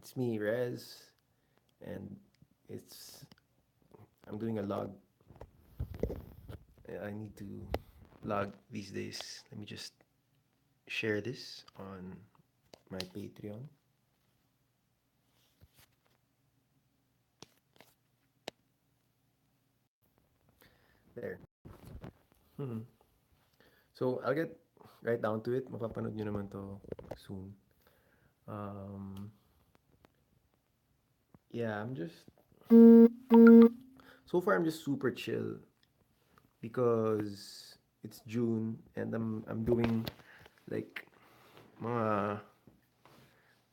It's me, Rez, and it's I'm doing a log. I need to log these days. Let me just share this on my Patreon. There. Hmm. So I'll get right down to it. Mapapanood nyo naman to soon. Um, yeah, so far I'm just super chill because it's June and I'm doing like mga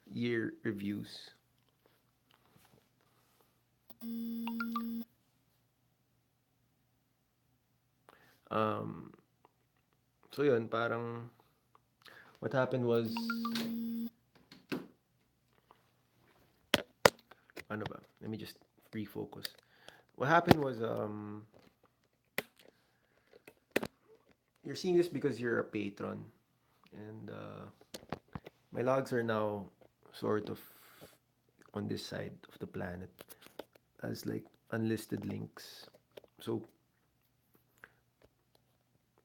year reviews. Um, so yun, parang what happened was, ano ba? Let me just refocus. What happened was, you're seeing this because you're a patron, and my logs are now sort of on this side of the planet as like unlisted links. So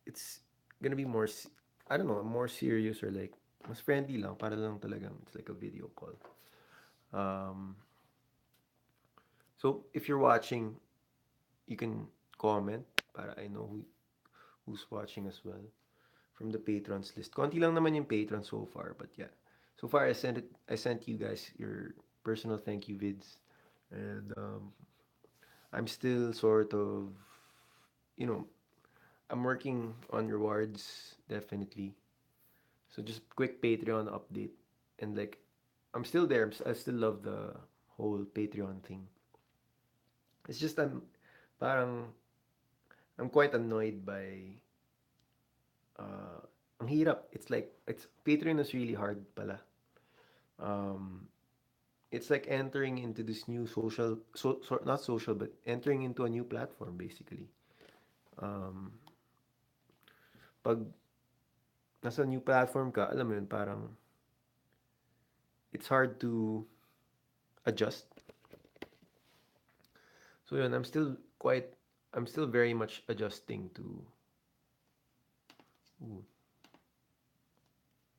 it's gonna be more, I don't know, more serious or like mas friendly lang para lang talagang it's like a video call. Um, so if you're watching, you can comment para I know who's watching as well from the patrons list. Konti lang naman yung patrons so far, but yeah. So far I sent you guys your personal thank you vids, and I'm still sort of, you know, I'm working on rewards definitely. So just quick Patreon update, and like I'm still there. I still love the whole Patreon thing. It's just parang I'm quite annoyed by uh ang hirap. It's like it's Patreon is really hard pala. Um it's like entering into this new not social, but entering into a new platform basically. Um pag nasa new platform ka, alam mo yun, parang it's hard to adjust. So yun, I'm still very much adjusting to, ooh,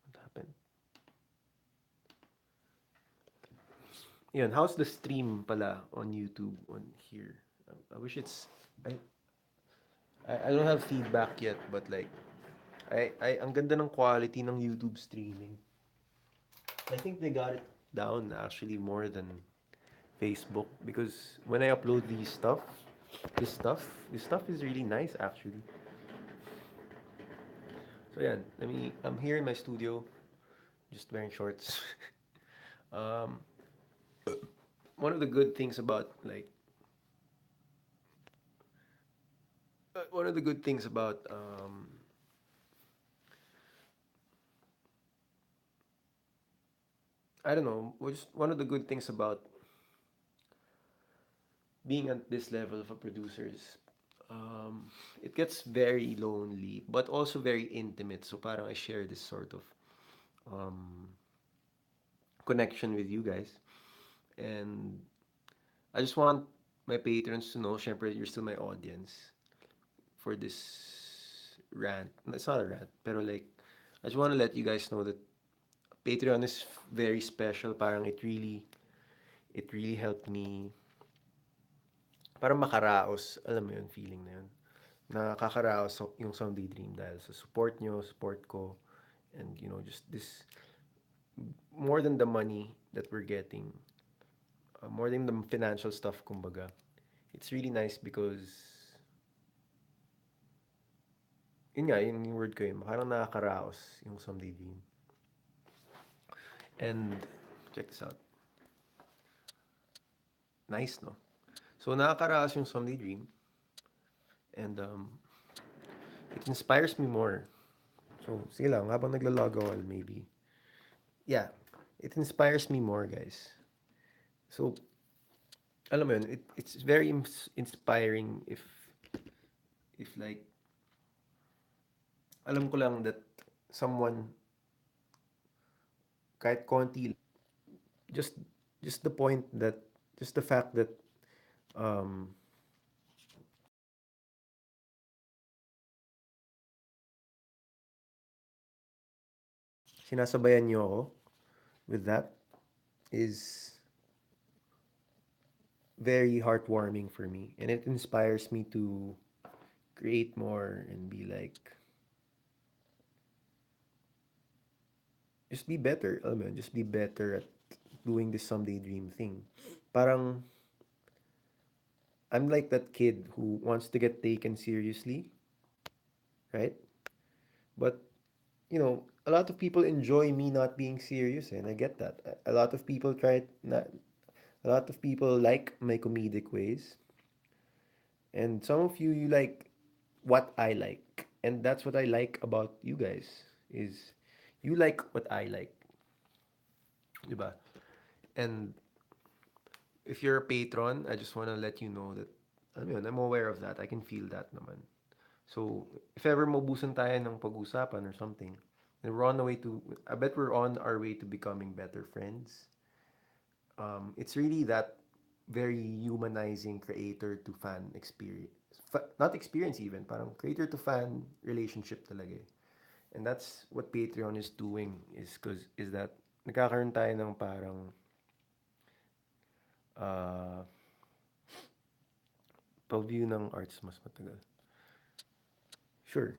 what happened? Yun, how's the stream pala on YouTube on here? I wish it's, I, I don't have feedback yet, but like, ang ganda ng quality ng YouTube streaming. I think they got it down actually more than Facebook because when I upload this stuff, this stuff is really nice actually. So yeah, I'm here in my studio, just wearing shorts. um, one of the good things about like one of the good things about I don't know, just one of the good things about being at this level of a producer is it gets very lonely, but also very intimate. So parang I share this sort of um, connection with you guys, and I just want my patrons to know, syempre, you're still my audience for this rant. It's not a rant, pero like, I just want to let you guys know that Patreon is very special. Parang it really helped me parang makaraos. Alam mo yun, feeling na yun. Nakakaraos yung Someday Dream dahil sa support nyo, support ko, and you know, just this, more than the money that we're getting, more than the financial stuff, kumbaga, it's really nice because, yun nga, yun yung word ko yun, parang nakakaraos yung Someday Dream. And, check this out. Nice, no? So, nakakaraos yung Someday Dream, and it inspires me more. So, sige lang, habang naglalog ako, maybe, yeah, it inspires me more, guys. So, alam mo yun, it's very inspiring if like, alam ko lang that someone, kahit konti, just just the point that just the fact that um sinasabayan niyo ako with that is very heartwarming for me, and it inspires me to create more and be like just be better, alam mo yun, just be better at doing this someday dream thing. Parang I'm like that kid who wants to get taken seriously, right? But a lot of people enjoy me not being serious, and I get that. A lot of people not. A lot of people like my comedic ways, and some of you like what I like, and that's what I like about you guys is you like what I like, diba? And if you're a patron, I just wanna let you know that I'm aware of that. I can feel that naman. So, if ever maubusan tayo ng pag-usapan or something, then we're on the way to, I bet we're on our way to becoming better friends. It's really that very humanizing creator to fan experience. Not experience even, parang creator to fan relationship talaga eh. And that's what Patreon is doing is that nagkakaroon tayo ng parang uh, pag-view ng arts mas matagal. Sure.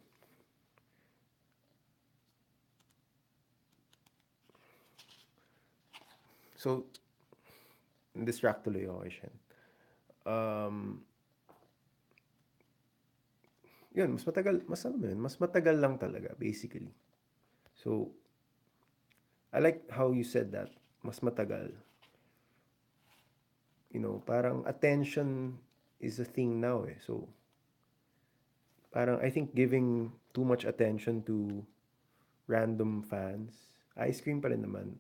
So, distract tuloy ako kay Shen. Um, yun, mas matagal, mas ano yun, mas matagal lang talaga, basically. So, I like how you said that, mas matagal. Parang attention is a thing now eh. So, parang I think giving too much attention to random fans, ice cream pa rin naman,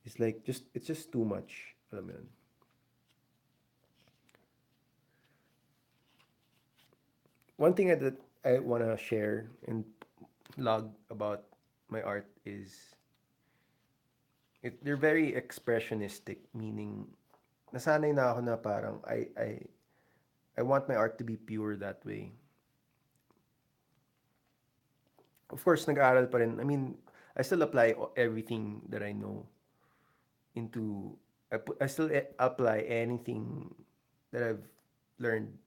is like, it's just too much. Alam mo yun. One thing that I wanna share and log about my art is they're very expressionistic, meaning nasanay na ako na parang I want my art to be pure that way. Of course, nag-aaral pa rin. I mean, I still apply everything that I know into I still apply anything that I've learned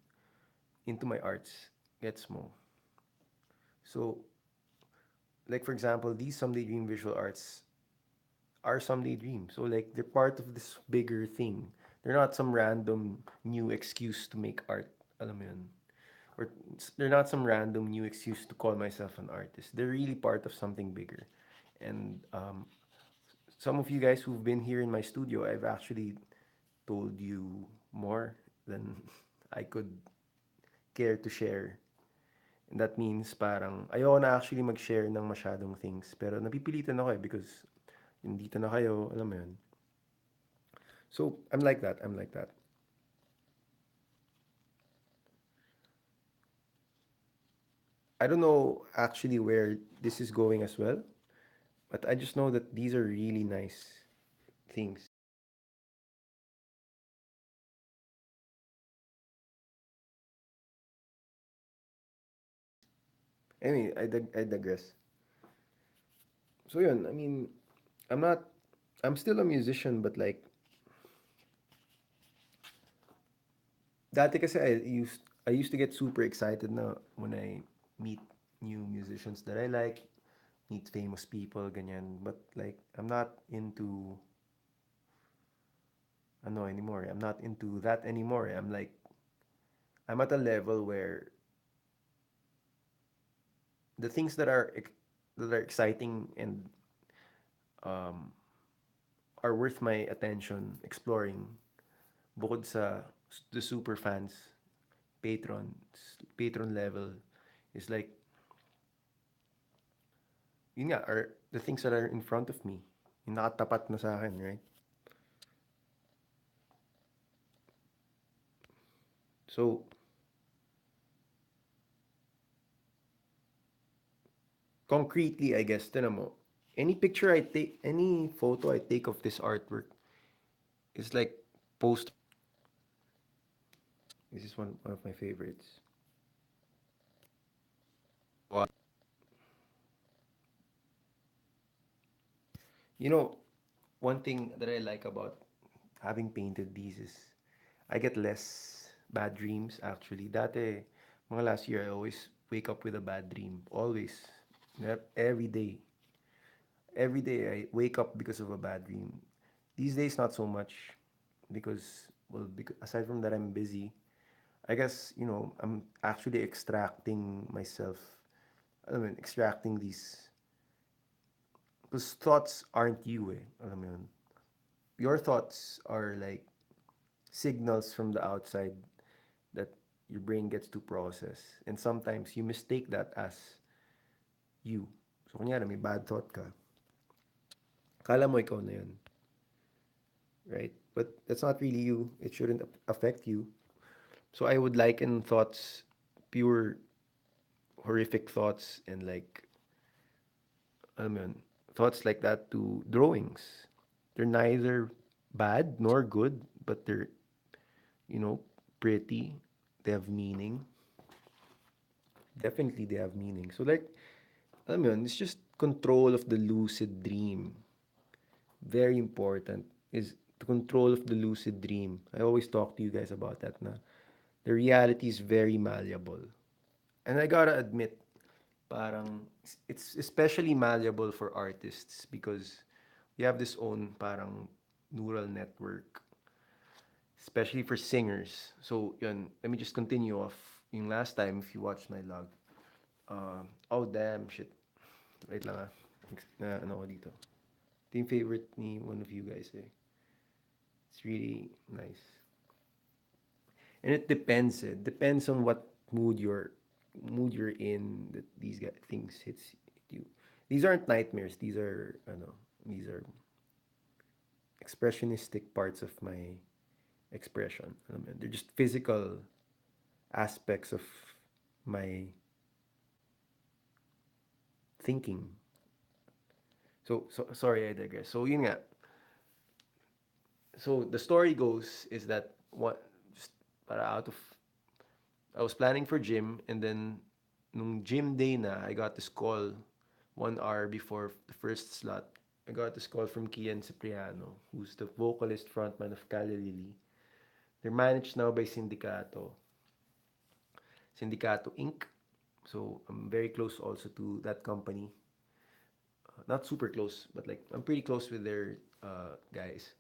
into my arts. Gets mo? So, like for example, these someday dream visual arts are someday dream. So like they're part of this bigger thing. They're not some random new excuse to make art. Alam mo yun? Or they're not some random new excuse to call myself an artist. They're really part of something bigger. And some of you guys who've been here in my studio, I've actually told you more than I could care to share. And that means parang ayoko na actually mag-share ng masyadong things. Pero napipilitan ako eh because nandito na kayo, alam mo yun. So, I'm like that. I'm like that. I don't know actually where this is going as well, but I just know that these are really nice things. Anyway, I digress. So yun, I mean, I'm not, I'm still a musician, but like, dati kasi I used to get super excited na when I meet new musicians that I like, meet famous people, ganyan. But like, I'm not into, ano anymore. I'm not into that anymore. I'm at a level where the things that are exciting and um, are worth my attention exploring bukod sa the super fans patron level is like yun nga are the things that are in front of me yung nakatapat na sa akin, right? So concretely, I guess tinan mo, any picture I take, any photo I take of this artwork, It's like post. This is one of my favorites. Wow. You know, one thing that I like about having painted these is I get less bad dreams actually. Dati, mga last year, I always wake up with a bad dream. Always. Every day. Every day I wake up because of a bad dream. These days, not so much because, well, because aside from that, I'm busy. I guess, I'm actually extracting myself. I mean, extracting these. Because thoughts aren't you eh. Alam mo yun? Your thoughts are like signals from the outside that your brain gets to process. And sometimes you mistake that as you. So, kunyari, may bad thought ka. Kala mo ikaw na yun, right? But that's not really you. It shouldn't affect you. So, I would liken thoughts, pure horrific thoughts, and like, alam mo yun, thoughts like that to drawings. They're neither bad nor good, but they're, you know, pretty. They have meaning. Definitely, they have meaning. So, like, alam mo yun, it's just control of the lucid dream. Very important is the control of the lucid dream. I always talk to you guys about that na. The reality is very malleable. And I gotta admit, parang it's especially malleable for artists because we have this own parang neural network, especially for singers. So, yun, let me just continue off yung last time if you watched my log. Oh, damn, shit. Wait lang ah. Ano ko dito. Ito yung favorite ni one of you guys eh. It's really nice. And it depends eh. Depends on what mood you're in that things hit you. These aren't nightmares. These are expressionistic parts of my expression. Alam mo yun? They're just physical aspects of my thinking. So sorry I digress. So yun nga. So the story goes is that what just para out of I was planning for gym and then nung gym day na I got this call 1 hour before the first slot. I got this call from Kian Cipriano, who's the vocalist frontman of Cali Lili. They're managed now by Sindicato Inc. So I'm very close also to that company. Not super close, but like I'm pretty close with their guys.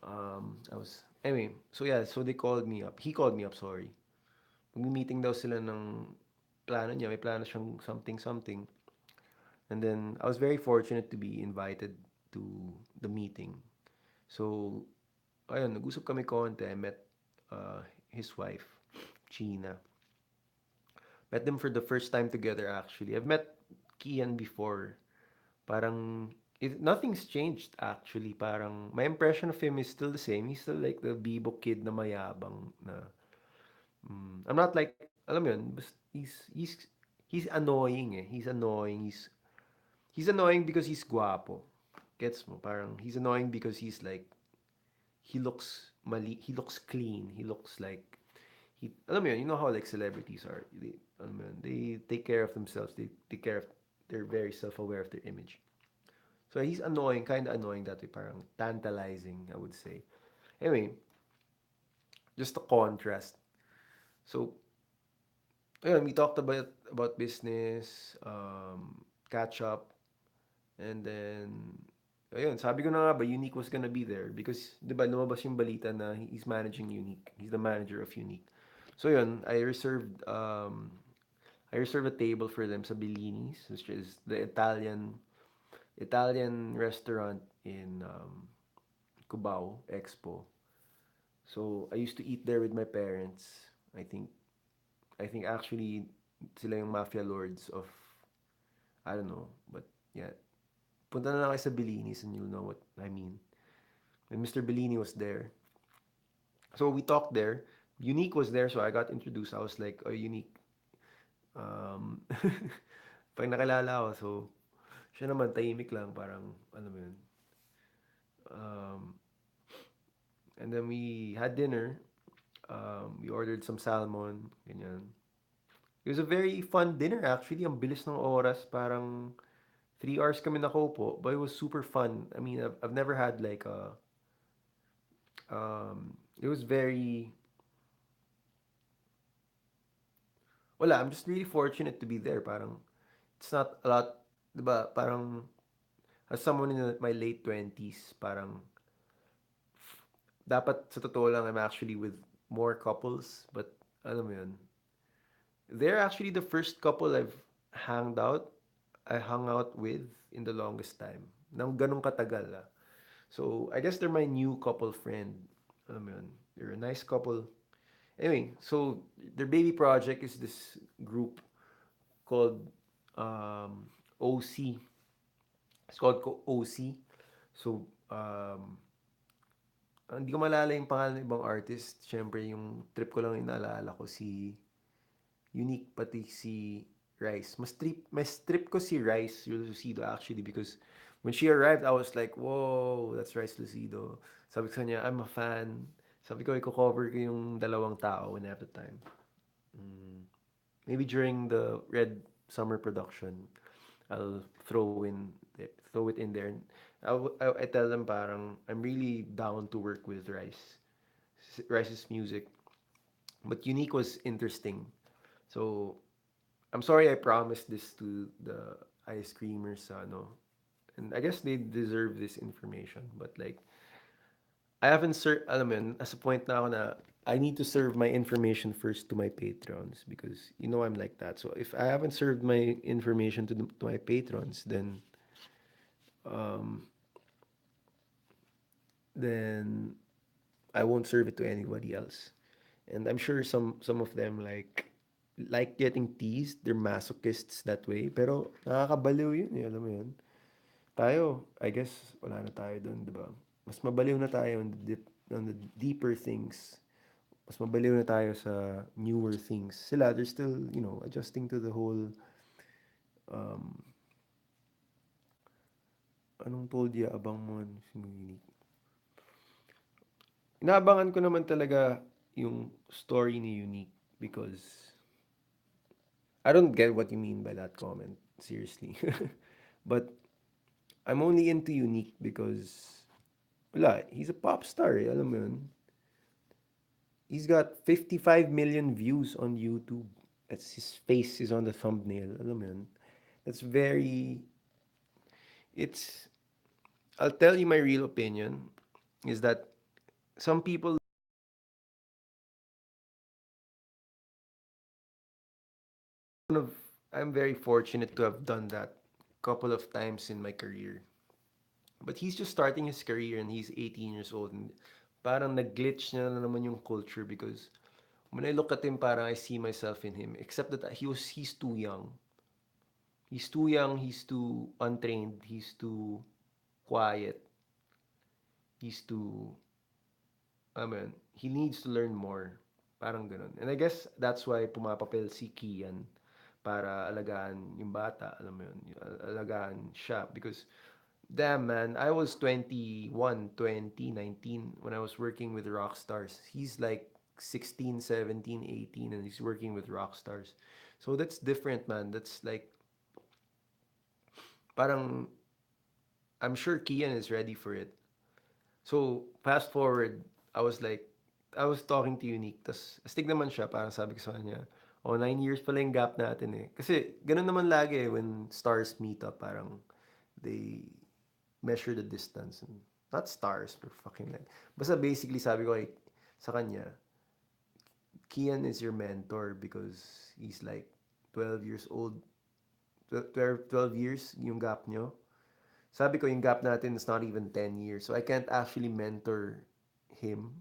I was anyway. So yeah, so they called me up. He called me up. Sorry. Mag-meeting daw sila ng plano niya. May plano siyang something something. And then I was very fortunate to be invited to the meeting. So ayun, nag-usap kami konti. I met his wife, Gina. Met them for the first time together actually. I've met Kian before. Parang nothing's changed actually. Parang my impression of him is still the same. He's still like the Bibo kid na mayabang na I'm not like alam mo yun, he's annoying eh. He's annoying because he's guwapo. Gets mo? Parang he's annoying because he's like he looks clean. He looks like alam mo yun, you know how like celebrities are. Alam mo yun, they take care of themselves. They take care of they're very self-aware of their image. So he's annoying, kind of annoying that way, parang tantalizing, I would say. Anyway, just a contrast. So, ayun, we talked about business, catch up, and then ayun, sabi ko na nga ba, Unique was gonna be there because 'di ba lumabas yung balita na he's managing Unique. He's the manager of Unique. So yun, I reserved a table for them sa Bellini's, which is the Italian restaurant in Cubao Expo. So I used to eat there with my parents. I think I think actually sila yung mafia lords of I don't know, but yeah. Punta na lang kayo sa Bellini's and you'll know what I mean. And Mr. Bellini was there. So we talked there. Unique was there, so I got introduced. I was like, oh, Unique. Um, pag nakilala ko, so siya naman tahimik lang, parang, ano mo yun, um, And then we had dinner. We ordered some salmon, ganyan. It was a very fun dinner actually. Ang bilis ng oras, parang 3 hours kami nakaupo, but it was super fun. I mean, I've never had like a it was very wala, I'm just really fortunate to be there. Parang it's not a lot, 'di ba? Parang as someone in my late 20s, parang dapat sa totoo lang I'm actually with more couples, but alam mo yun, they're actually the first couple hanged out, I hung out with in the longest time. Nang ganun katagal ah. So, I guess they're my new couple friend. Alam mo yun, they're a nice couple. Anyway, so their baby project is this group called OC. It's called OC. So, hindi ko malala yung pangalan ng ibang artist. Siyempre, yung trip ko lang inaalala ko si Unique pati si Rice. Mas trip ko si Rice Lucido actually because when she arrived, I was like, whoa, that's Rice Lucido. Sabi ko sa kanya, I'm a fan. Sabi ko, i-cover ko yung dalawang tao when I have the time. Mm, maybe during the Red Summer production, I'll throw it in there. And I tell them parang I'm really down to work with Rice's music. But Unique was interesting. So I'm sorry I promised this to the ice creamers, ano. And I guess they deserve this information. But like, I haven't alam mo yun, as a point na ako na I need to serve my information first to my patrons because you know I'm like that. So if I haven't served my information to my patrons, um, then I won't serve it to anybody else. And I'm sure some of them like getting teased. They're masochists that way. Pero nakakabaliw yun eh, alam mo yun. Tayo, I guess, wala na tayo doon, di ba? Mas mabaliw na tayo on the deeper things. Mas mabaliw na tayo sa newer things. Sila, they're still, adjusting to the whole, um, anong told ya, abang mo, unique. Inaabangan ko naman talaga yung story ni Unique because I don't get what you mean by that comment, seriously. But I'm only into Unique because wala, he's a pop star, eh, alam mo yun. He's got 55 million views on YouTube. That's his face is on the thumbnail, alam mo yun. That's very it's I'll tell you my real opinion is that some people one of I'm very fortunate to have done that couple of times in my career. But he's just starting his career and he's 18 years old and parang nag-glitch na naman yung culture because when I look at him parang I see myself in him except that he's too young. He's too young, he's too untrained, he's too quiet, he's too I mean, he needs to learn more. Parang ganun. And I guess that's why pumapapel si Kian para alagaan yung bata, alam mo yun, alagaan siya because damn, man. I was 21, 20, 19 when I was working with rock stars. He's like 16, 17, 18, and he's working with rock stars. So that's different, man. That's like, parang, I'm sure Kian is ready for it. So, fast forward, I was like, I was talking to Unique, tas astig naman siya, parang sabi ko sa kanya, oh, 9 years pala yung gap natin eh. Kasi, ganun naman lagi eh, when stars meet up, parang, they measure the distance. And not stars, but fucking like. Basta basically sabi ko sa kanya, Kian is your mentor because he's like 12 years old. 12 years yung gap nyo. Sabi ko yung gap natin is not even 10 years. So I can't actually mentor him,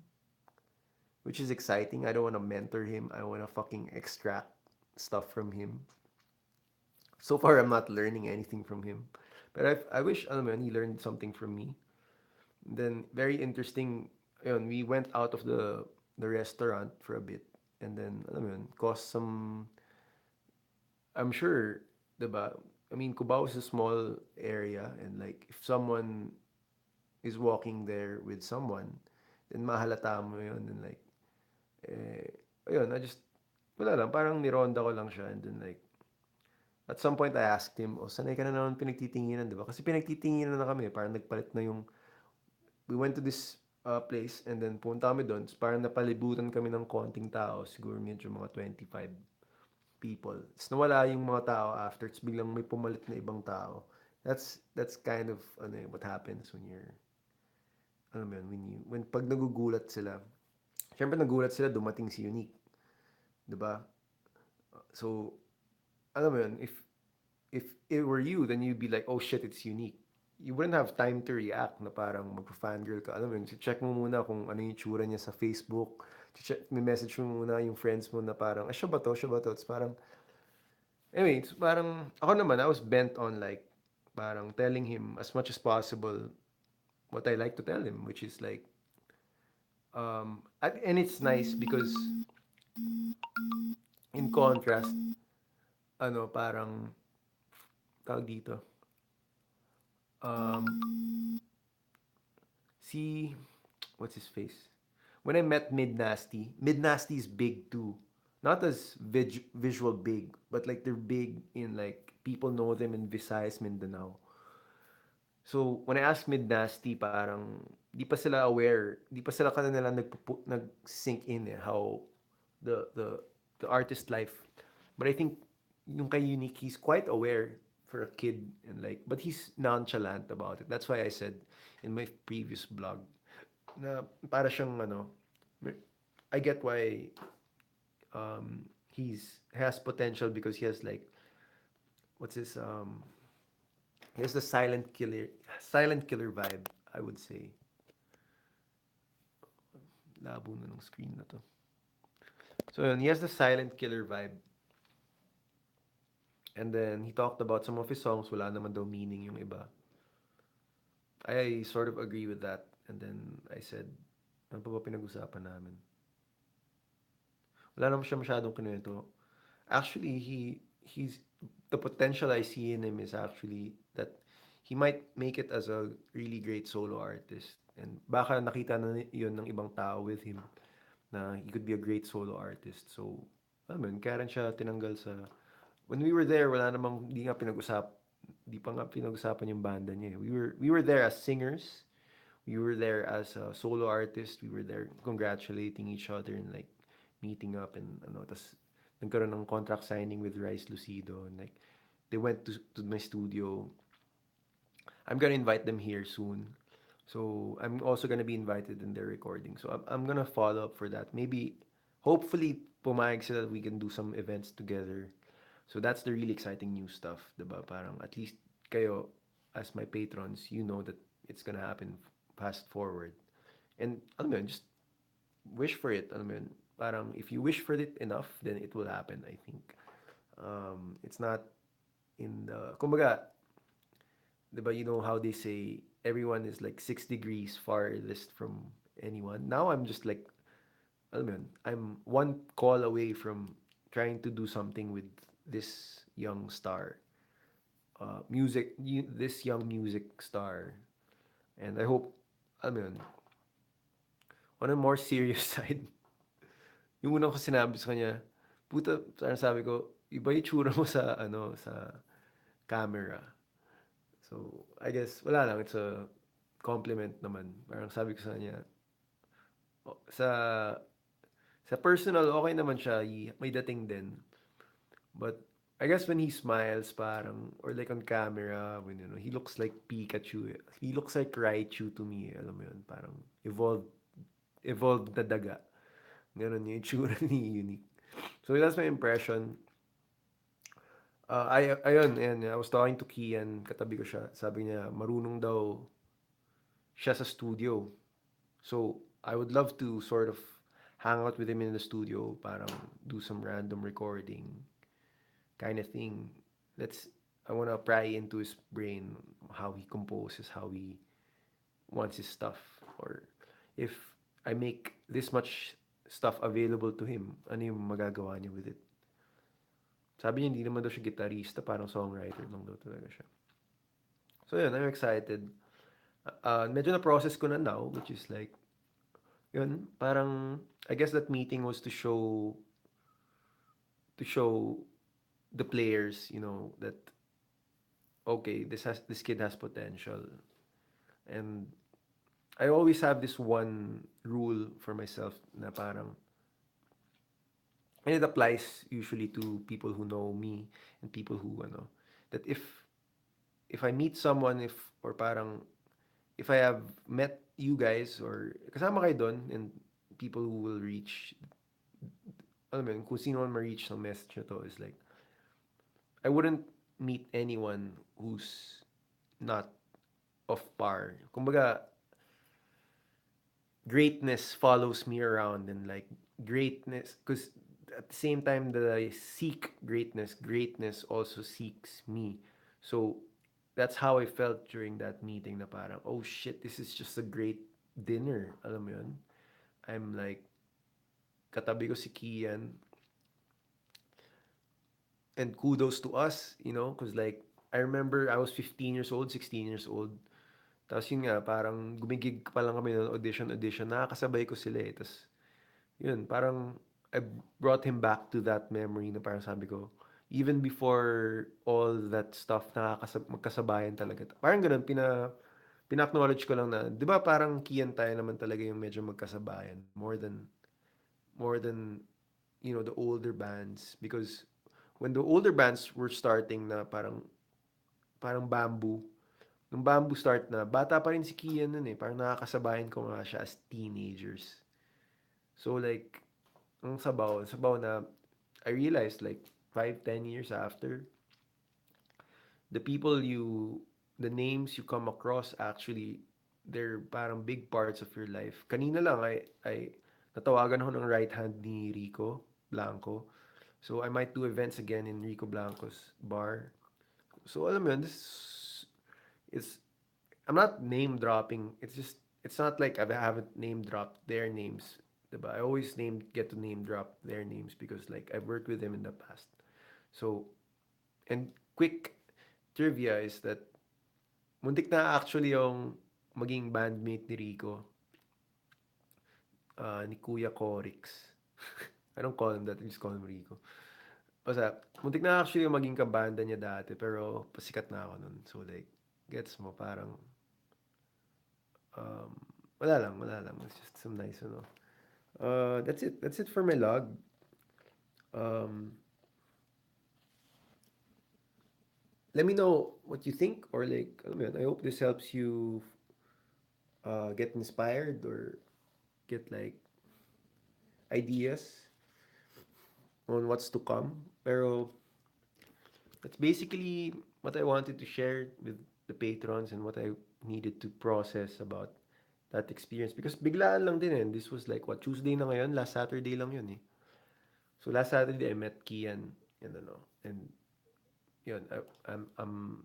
which is exciting. I don't want to mentor him. I want to fucking extract stuff from him. So far, I'm not learning anything from him. But I wish, alam mo yun, he learned something from me. Then very interesting, yun, we went out of the restaurant for a bit and then alam mo yun, caused some I'm sure, 'di ba? I mean, Cubao is a small area and like if someone is walking there with someone, and mahalata mo yun, and like, eh, ayun, wala lang, parang nironda ko lang siya, and then like, at some point, I asked him, sanay ka na naman pinagtitinginan, di ba? Kasi pinagtitinginan na kami, parang nagpalit na yung, we went to this place, and then punta kami doon, parang napalibutan kami ng konting tao, siguro medyo mga 25 people. Tapos nawala yung mga tao after, it's biglang may pumalit na ibang tao. That's kind of, what happens when you're, alam mo yun, pag nagugulat sila, syempre nagulat sila, dumating si Unique, di ba? So, alam mo yun, if it were you, then you'd be like, oh shit, it's Unique. You wouldn't have time to react na parang magpa-fangirl ka. Alam mo yun, check mo muna kung ano yung tsura niya sa Facebook. Check, may message mo muna yung friends mo na parang, siya ba to? Siya ba to? It's parang, anyway, it's parang, ako naman, I was bent on like, parang telling him as much as possible what I like to tell him, which is like, and it's nice because in contrast, parang, tawag dito, si, what's his face? When I met Mid Nasty is big too. Not as visual big, but like they're big in like people know them in Visayas, Mindanao. So when I asked Mid Nasty, parang di pa sila aware, di pa sila kanila nag-sink in how the the the artist life. But I think yung kay Unique, he's quite aware for a kid and like, but he's nonchalant about it. That's why I said in my previous blog na para siyang I get why he's has potential because he has like what's his he has the silent killer vibe, I would say. Labo na ng screen na to. So yun, he has the silent killer vibe. And then he talked about some of his songs, wala naman daw meaning yung iba. I sort of agree with that. And then I said, ano pa ba pinag-usapan namin? Wala naman siya masyadong kinuwento. Actually, he's the potential I see in him is actually that he might make it as a really great solo artist. And baka nakita na yun ng ibang tao with him na he could be a great solo artist. So, alam mo yun, kaya rin siya tinanggal sa... When we were there, wala namang, di pa nga pinag-usapan yung banda niya. We were there as singers. We were there as a solo artist. We were there congratulating each other and like meeting up and tas nagkaroon ng contract signing with Rice Lucido and like they went to my studio. I'm gonna invite them here soon. So I'm also gonna be invited in their recording. So I'm gonna follow up for that. Maybe, hopefully, pumayag sila that we can do some events together. So that's the really exciting new stuff, diba? Parang at least kayo, as my patrons, you know that it's gonna happen fast forward. And alam mo yun, just wish for it. Alam mo yun, parang if you wish for it enough, then it will happen, I think. It's not in the, kumbaga, diba, you know how they say everyone is like 6 degrees farthest from anyone. Now I'm just like, alam mo yun, I'm one call away from trying to do something with this young star. This young music star. And I hope, alam mo yun, on a more serious side, yung una ko sinabi sa kanya, puta, parang sabi ko, iba yung tsura mo sa, sa camera. So, I guess, wala lang, it's a compliment naman. Parang sabi ko sa kanya, sa personal, okay naman siya, may dating din. But, I guess when he smiles, parang, or like on camera, when, he looks like Pikachu. He looks like Raichu to me, alam mo yun, parang evolved na daga. Ganon yung itsura ni Unique. So that's my impression. Ayun, and I was talking to Kian, katabi ko siya. Sabi niya, marunong daw siya sa studio. So, I would love to sort of hang out with him in the studio, parang do some random recording kind of thing. I want to pry into his brain, how he composes, how he wants his stuff. Or if I make this much stuff available to him, ano yung magagawa niya with it? Sabi niya, hindi naman daw siya gitarista, parang songwriter lang daw talaga siya. So yun, I'm excited. Medyo na-process ko na now, which is like, yun, parang, I guess that meeting was to show the players, that okay, this kid has potential. And I always have this one rule for myself na parang, and it applies usually to people who know me and people who that if I meet someone, if or parang if I have met you guys or kasama kayo doon, and people who will reach, alam mo yun, kung sino man ma-reach ng message na to, is like I wouldn't meet anyone who's not of par. Kumbaga, greatness follows me around, and like greatness, because at the same time that I seek greatness, greatness also seeks me. So that's how I felt during that meeting, na parang, oh shit, this is just a great dinner. Alam mo yun? I'm like, katabi ko si Kian, and kudos to us, because like, I remember I was 15 years old, 16 years old. Tapos yun nga, parang gumigig pa lang kami ng audition. Nakakasabay ko sila eh. Tapos, yun, parang I brought him back to that memory, na parang sabi ko, even before all that stuff, magkasabayan talaga. Parang ganun, pina-acknowledge ko lang na, di ba parang Kian tayo naman talaga yung medyo magkasabayan. More than, the older bands. Because when the older bands were starting, na parang Bamboo, nung Bamboo start na, bata pa rin si Kian nun eh. Parang nakakasabayan ko nga siya as teenagers. So like, ang sabaw na I realized like 5, 10 years after, the people the names you come across, actually, they're parang big parts of your life. Kanina lang, I natawagan ako ng right hand ni Rico Blanco. So I might do events again in Rico Blanco's bar. So alam mo yun, this is, I'm not name dropping. It's not like I haven't name dropped their names. Diba? I always get to name drop their names because like I've worked with them in the past. So, and quick trivia is that muntik na actually yung maging bandmate ni Rico, ni Kuya Corix. I don't call him that, I just call him Rico. Basta, muntik na actually yung maging kabanda niya dati, pero pasikat na ako nun. So like, gets mo, parang, um, wala lang. It's just some nice, That's it for my log. Um, Let me know what you think, or like, alam mo yun, I hope this helps you get inspired or get like ideas on what's to come. Pero that's basically what I wanted to share with the patrons, and what I needed to process about that experience. Because biglaan lang din eh. This was like, what, Tuesday na ngayon? Last Saturday lang yun eh. So last Saturday, I met Kian, and yun, I'm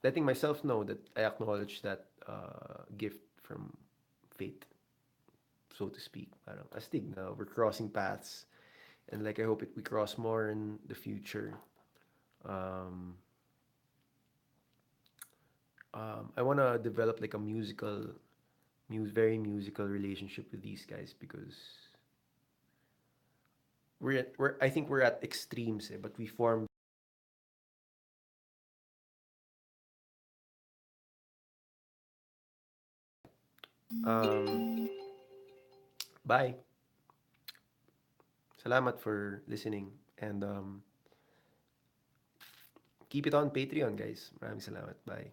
letting myself know that I acknowledge that gift from fate, so to speak. Parang astig na we're crossing paths, and like I hope we cross more in the future. Um, I wanna develop like a very musical relationship with these guys, because I think we're at extremes, eh, but we form. Um, Bye. Salamat for listening, and keep it on Patreon, guys. Maraming salamat. Bye.